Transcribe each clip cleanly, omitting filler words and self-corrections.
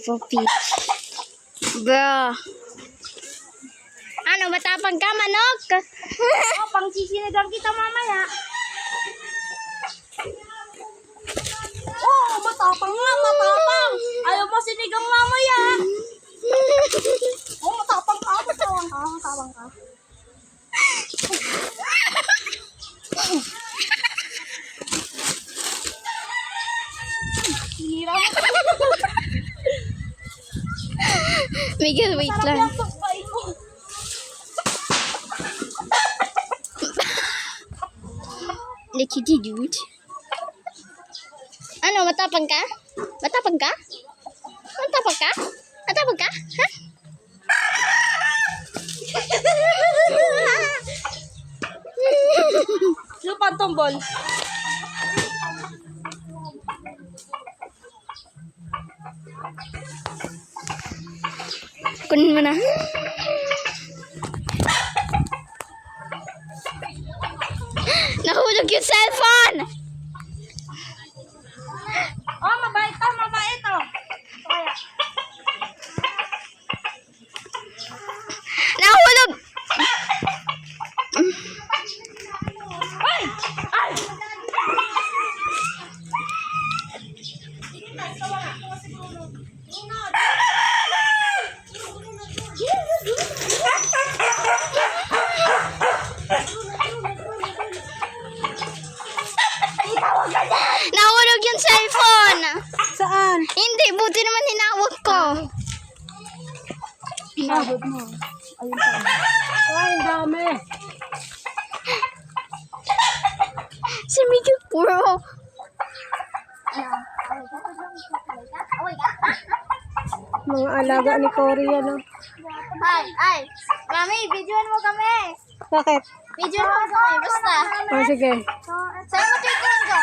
Peppa Pig. Bro. Ano, matapang ka, manok? Oh, pang sisinigang kita mamaya. Oh, matapang nga, matapang. Ayaw mo sinigang mamaya. Oh, matapang ka, matapang ka, matapang ka. Hira mo. Miguel, wait Sarap lang. yung tukbain mo. Lekiti, dude. Ano, matapang ka? Matapang ka? Matapang ka? Matapang ka? Ha? Sino pa tumbol? Kunin mo na. Nahulog yung cellphone! Oh, mabait to, mabait to. Kaya. Nahulog! Ay! Ay! Nahulog yung cellphone! Saan? Hindi, buti naman hinawag ko. Hinabot mo. Ayun pa. Ay, ang dami. Si Miguel puro. Mga alaga ni Cory, ano? Ay, mami, videoan mo kami. Bakit? Videoan mo kami, basta. Oh, sige. Saan mo titignan ka?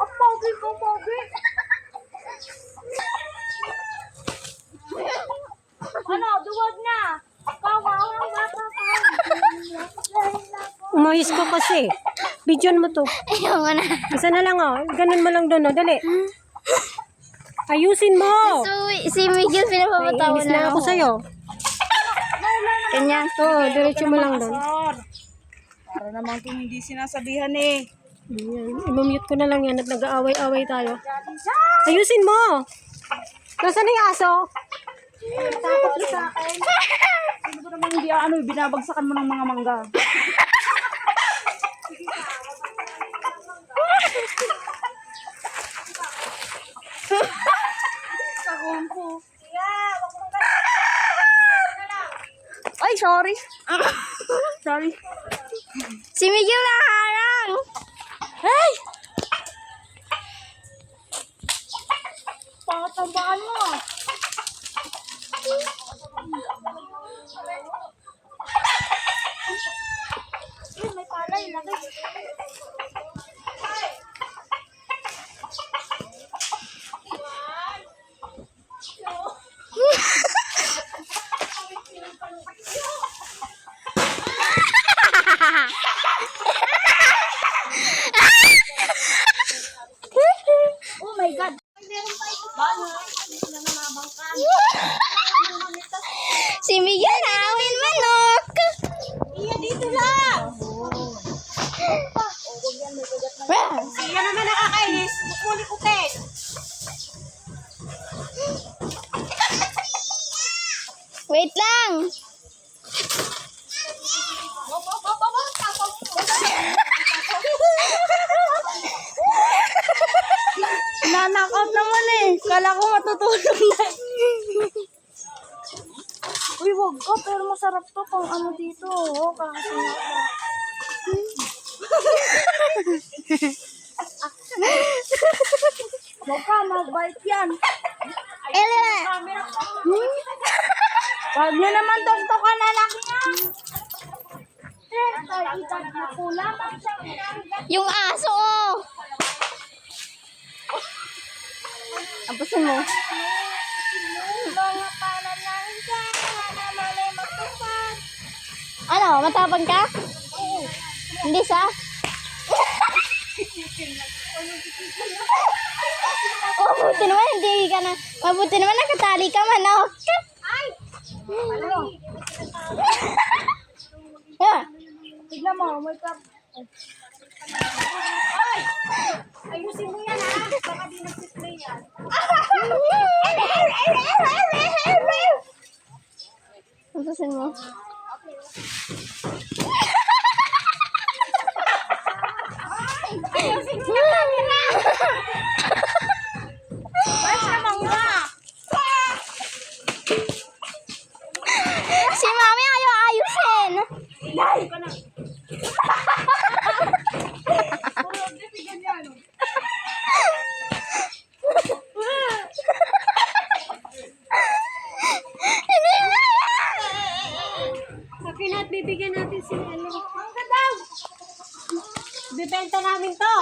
Ang pogi ko, pogi. Ano, duwag na. Umahis ko kasi. Bidyon mo to. Ayaw nga na. Isa na lang, oh. Ganun mo lang doon, oh. Dali. Ayusin mo. So, si Miguel pinapapatawa Naiinis na ako sa'yo. Kanya. Oo, diretso mo lang doon. Para naman kung hindi sinasabihan eh. Ayan. I-mute ko na lang yan at nag-aaway-away tayo. Ayusin mo. Nasaan na yung aso? Takot na sa akin. Sino ba naman hindi binabagsakan mo ng mga mangga? Ay, sorry. Sorry. Si Miguel naharang. Hey! Pakatambaan mo. May palay. Lagay. Oh my God. Si Miguel naawin manok. Iya, dito lang. Iya naman nakakainis. Bukuli-kutin. Wait lang. Nanakaut naman eh. Kala ko matutulog na. Uy, wag ka. Pero masarap to pang ano dito. Oh, kasi wag ka, magbait yan. Ele. Wag nyo naman tuktukan na lang yan. Yung aso, oh. Apusin mo. Ano, matapang ka? Hindi sa? Mabuti naman, hindi ka na, mabuti naman nakatali ka manok. Yeah. Tignan mo, may kap. Ayusin mo yan ha. Baka di nag-display yan. Tutusin mo. Ayusin mo yung camera. Ayos naman nga. Si mami ayaw ayusin. Layo ka na. Puro bibigyan yan. Okay na at bibigyan natin si ano. Mangga daw! Bibenta namin to!